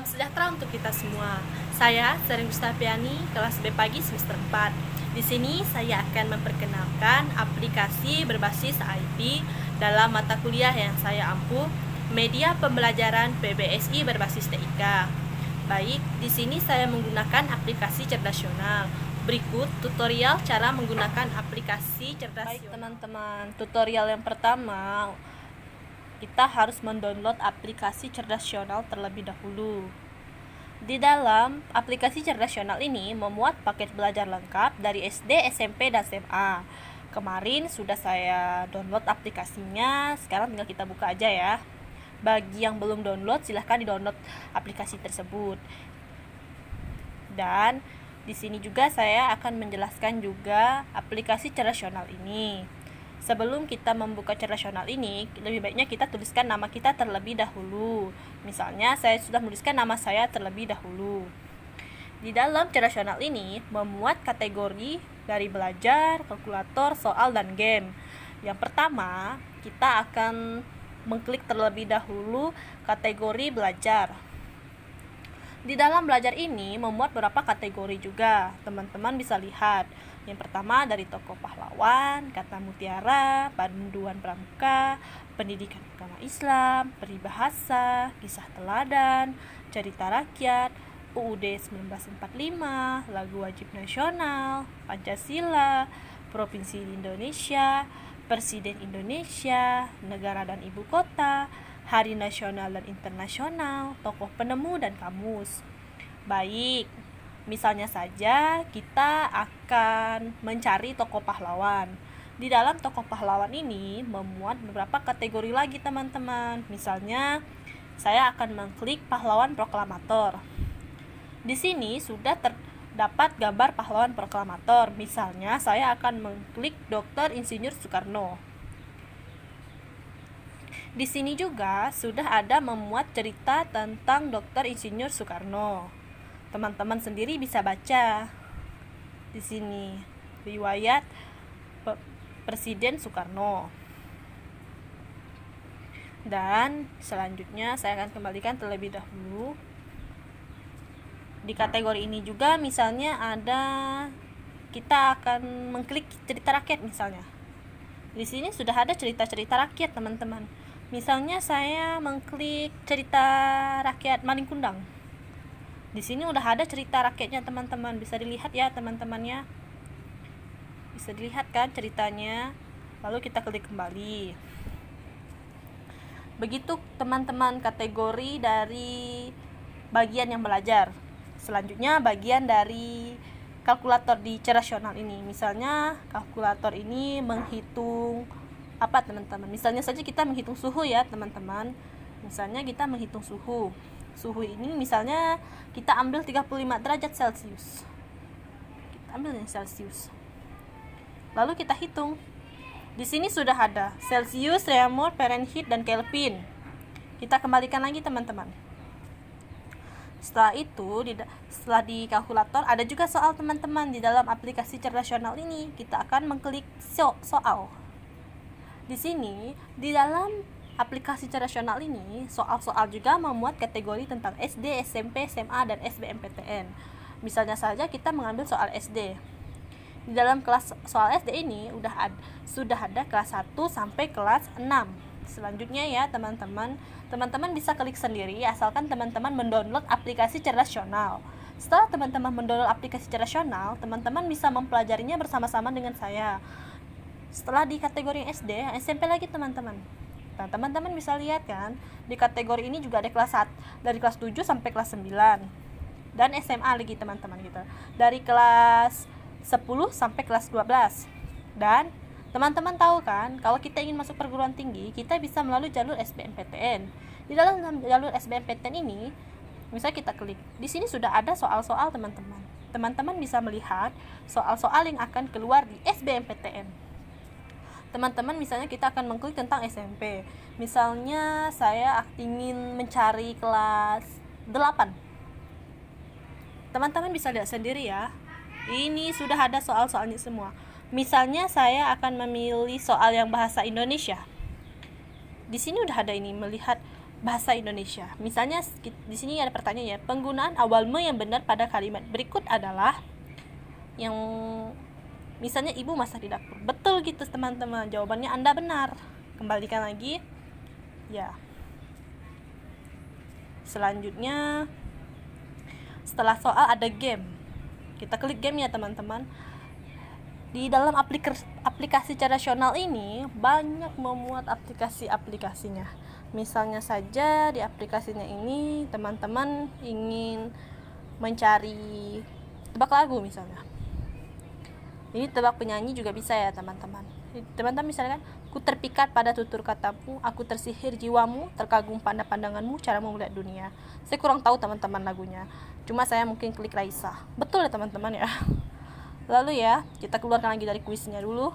sejahtera untuk kita semua. Saya Sering Gustapiani, kelas B pagi semester 4. Di sini saya akan memperkenalkan aplikasi berbasis IT dalam mata kuliah yang saya ampuh, media pembelajaran PBSI berbasis TIK. Baik, di sini saya menggunakan aplikasi Cerdasional. Berikut tutorial cara menggunakan aplikasi Cerdasional. Baik teman-teman, tutorial yang pertama, kita harus mendownload aplikasi Cerdasional terlebih dahulu. Di dalam aplikasi Cerdasional ini memuat paket belajar lengkap dari SD, SMP, dan SMA. Kemarin sudah saya download aplikasinya, sekarang tinggal kita buka aja ya. Bagi yang belum download, silahkan di-download aplikasi tersebut. Dan di sini juga saya akan menjelaskan juga aplikasi Cerdasional ini. Sebelum kita membuka Cerdasional ini, lebih baiknya kita tuliskan nama kita terlebih dahulu. Misalnya, saya sudah menuliskan nama saya terlebih dahulu. Di dalam Cerdasional ini memuat kategori dari belajar, kalkulator, soal, dan game. Yang pertama, kita akan mengklik terlebih dahulu kategori belajar. Di dalam belajar ini memuat beberapa kategori juga. Teman-teman bisa lihat. Yang pertama dari tokoh pahlawan, kata mutiara, panduan pramuka, pendidikan agama Islam, peribahasa, kisah teladan, cerita rakyat, UUD 1945, lagu wajib nasional, Pancasila, Provinsi Indonesia, Presiden Indonesia, negara dan ibu kota, hari nasional dan internasional, tokoh penemu dan kamus. Baik, misalnya saja kita akan mencari tokoh pahlawan. Di dalam tokoh pahlawan ini memuat beberapa kategori lagi teman-teman. Misalnya saya akan mengklik pahlawan proklamator. Di sini sudah terdapat gambar pahlawan proklamator. Misalnya saya akan mengklik Dr. Insinyur Soekarno. Di sini juga sudah ada memuat cerita tentang Dr. Insinyur Soekarno. Teman-teman sendiri bisa baca di sini riwayat Presiden Soekarno. Dan selanjutnya saya akan kembalikan terlebih dahulu. Di kategori ini juga misalnya ada, kita akan mengklik cerita rakyat misalnya. Di sini sudah ada cerita-cerita rakyat teman-teman. Misalnya saya mengklik cerita rakyat Malin Kundang. Di sini udah ada cerita rakyatnya teman-teman, bisa dilihat ya teman-temannya. Bisa dilihat kan ceritanya. Lalu kita klik kembali. Begitu teman-teman kategori dari bagian yang belajar. Selanjutnya bagian dari kalkulator di Cerdasional ini. Misalnya kalkulator ini menghitung apa teman-teman? Misalnya saja kita menghitung suhu ya teman-teman. Misalnya kita menghitung suhu. Suhu ini misalnya kita ambil 35 derajat Celcius. Kita ambil yang Celcius. Lalu kita hitung. Di sini sudah ada Celcius, Reaumur, Fahrenheit, dan Kelvin. Kita kembalikan lagi teman-teman. Setelah itu, setelah di kalkulator ada juga soal teman-teman. Di dalam aplikasi Cerdasional ini kita akan mengklik soal. Di sini, di dalam aplikasi Cerdasional ini, soal-soal juga memuat kategori tentang SD, SMP, SMA, dan SBMPTN. Misalnya saja kita mengambil soal SD. Di dalam kelas soal SD ini sudah ada kelas 1 sampai kelas 6. Selanjutnya ya teman-teman bisa klik sendiri asalkan teman-teman mendownload aplikasi Cerdasional. Setelah teman-teman mendownload aplikasi Cerdasional, teman-teman bisa mempelajarinya bersama-sama dengan saya. Setelah di kategori SD, SMP lagi teman-teman. Nah, teman-teman bisa lihat kan, di kategori ini juga ada kelas 1 dari kelas 7 sampai kelas 9. Dan SMA lagi teman-teman gitu. Dari kelas 10 sampai kelas 12. Dan teman-teman tahu kan, kalau kita ingin masuk perguruan tinggi, kita bisa melalui jalur SBMPTN. Di dalam jalur SBMPTN ini, misalnya kita klik. Di sini sudah ada soal-soal teman-teman. Teman-teman bisa melihat soal-soal yang akan keluar di SBMPTN. Teman-teman misalnya kita akan mengklik tentang SMP. Misalnya saya ingin mencari kelas 8. Teman-teman bisa lihat sendiri ya. Ini sudah ada soal-soalnya semua. Misalnya saya akan memilih soal yang bahasa Indonesia. Di sini udah ada ini, melihat bahasa Indonesia. Misalnya di sini ada pertanyaan ya, penggunaan awal me yang benar pada kalimat berikut adalah yang misalnya ibu masak di dapur. Betul gitu teman-teman, jawabannya Anda benar. Kembalikan lagi. Ya. Selanjutnya setelah soal ada game. Kita klik game ya teman-teman. Di dalam aplikasi Cerrasional ini banyak memuat aplikasi-aplikasinya. Misalnya saja di aplikasinya ini teman-teman ingin mencari tebak lagu misalnya. Ini tebak penyanyi juga bisa ya teman-teman. Teman-teman misalkan, ku terpikat pada tutur katamu, aku tersihir jiwamu, terkagum pada pandanganmu, caramu melihat dunia. Saya kurang tahu teman-teman lagunya. Cuma saya mungkin klik Raisa. Betul ya teman-teman ya. Lalu ya, kita keluarkan lagi dari kuisnya dulu.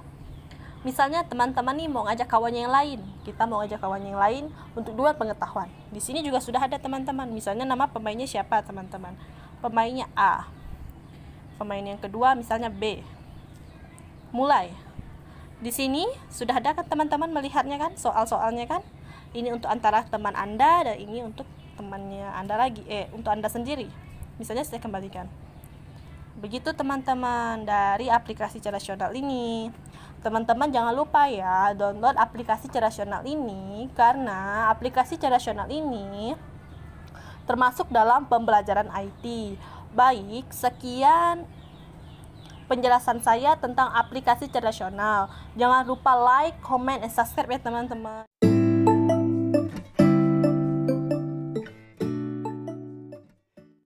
Misalnya teman-teman nih mau ngajak kawannya yang lain. Kita mau ngajak kawannya yang lain untuk dua pengetahuan. Di sini juga sudah ada teman-teman. Misalnya nama pemainnya siapa teman-teman? Pemainnya A. Pemain yang kedua misalnya B. Mulai. Di sini sudah ada kan teman-teman melihatnya kan, soal-soalnya kan? Ini untuk antara teman Anda dan ini untuk temannya Anda lagi, untuk Anda sendiri. Misalnya saya kembalikan. Begitu teman-teman dari aplikasi Cerrasional ini. Teman-teman jangan lupa ya download aplikasi Cerrasional ini, karena aplikasi Cerrasional ini termasuk dalam pembelajaran IT. Baik, sekian penjelasan saya tentang aplikasi Cerrasional. Jangan lupa like, comment, dan subscribe ya teman-teman.